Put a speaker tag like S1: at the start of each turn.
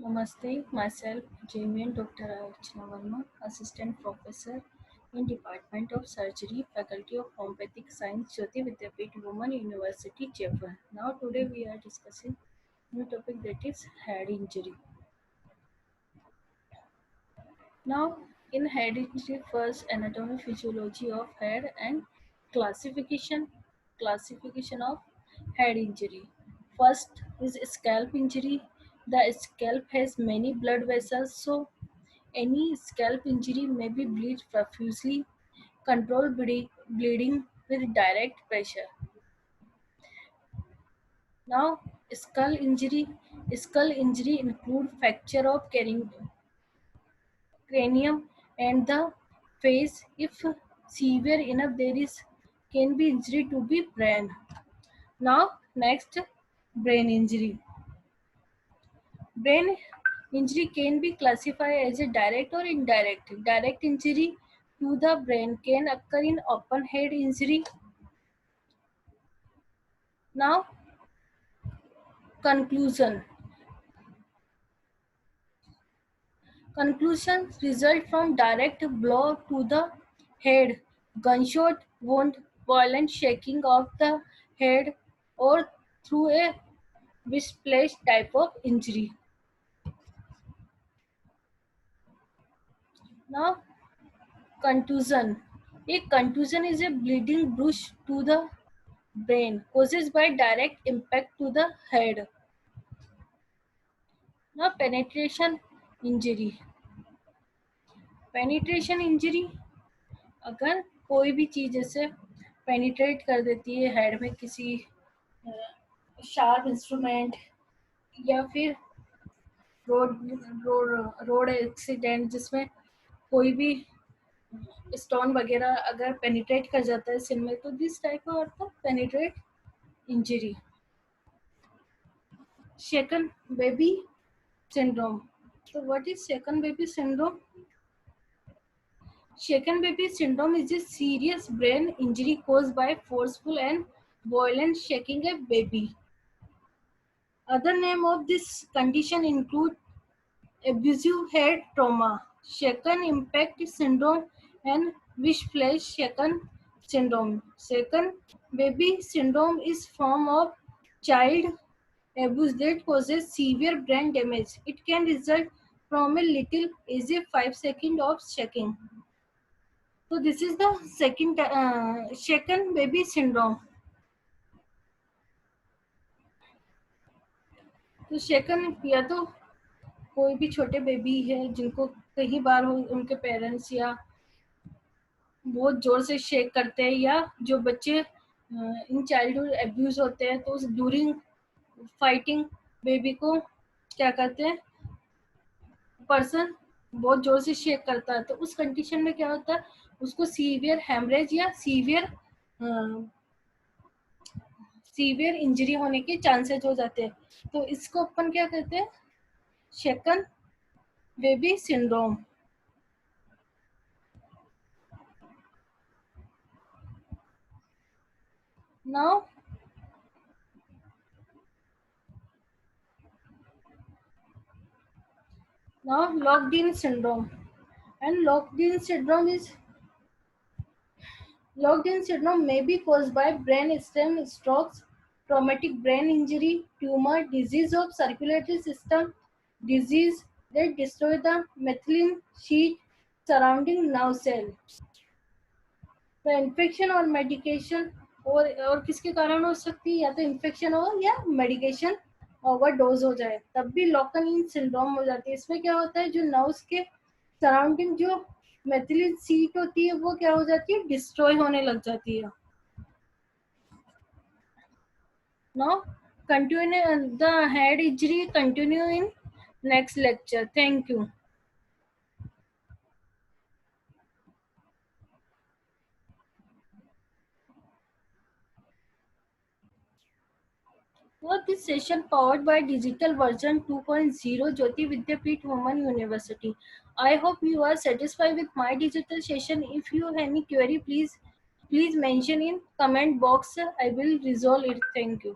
S1: Namaste, myself Jamian Dr. Archana Verma, Assistant Professor in Department of Surgery, Faculty of Homeopathic Science, Jyoti Vidyapeeth Women University, Jaipur. Now today we are discussing new topic that is head injury. Now in head injury, first anatomy physiology of head and classification of head injury. First is scalp injury. The scalp has many blood vessels, so any scalp injury may be bleed profusely. Control bleeding with direct pressure. Now, skull injury. Skull injury include fracture of cranium and the face. If severe enough, there is can be injury to be brain. Now, next, brain injury. Brain injury can be classified as a direct or indirect. Direct injury to the brain can occur in open head injury. Now, conclusion. Conclusions result from direct blow to the head, gunshot wound, violent shaking of the head, or through a whiplash type of injury. Now, contusion. A contusion is a bleeding bruise to the brain caused by direct impact to the head. Now, penetration injury. Penetration injury अगर कोई भी चीज जैसे penetrate कर देती है head में किसी शार्प इंस्ट्रूमेंट या फिर रोड एक्सीडेंट जिसमें कोई भी स्टोन वगैरह अगर पेनिट्रेट कर जाता है सिर में तो this type of penetrate injury. Shaken baby syndrome. So what is shaken baby syndrome? Shaken baby syndrome is a serious brain injury caused by forceful and violent shaking a baby. Other name of this condition include abusive head trauma, shaken impact syndrome, and whiplash shaken syndrome. Shaken baby syndrome is form of child abuse that causes severe brain damage. It can result from a little as a 5 seconds of shaking. So this is the second shaken baby syndrome. तो शेकन या तो कोई भी छोटे baby है जिनको कई बार हो उनके पेरेंट्स या बहुत जोर से शेक करते हैं या जो बच्चे इन चाइल्डहुड एब्यूज होते हैं तो ड्यूरिंग फाइटिंग बेबी को क्या करते हैं पर्सन बहुत जोर से शेक करता है तो उस कंडीशन में क्या होता है उसको सीवियर हेमरेज या सीवियर इंजरी होने के चांसेस हो जाते हैं. तो इसको अपन क्या कहते हैं shaken baby syndrome. Now locked-in syndrome. And locked-in syndrome may be caused by brain stem strokes, traumatic brain injury, tumor, disease of circulatory system, disease that destroy the methylene sheet surrounding nerve cell. तो infection और medication और किसके कारण हो सकती है या तो इन्फेक्शन हो या मेडिकेशन ओवरडोज हो जाए तब भी लॉकन इन सिंड्रोम हो जाती है. इसमें क्या होता है जो नर्व्स के सराउंडिंग जो मेथिलीन सीट होती है वो क्या हो जाती है डिस्ट्रॉय होने लग जाती है. Now continue the head injury continue in next lecture. Thank you. This session powered by digital version 2.0 Jyoti Vidyapeeth Women University. I hope you are satisfied with my digital session. If you have any query, please mention in comment box. I will resolve it. Thank you.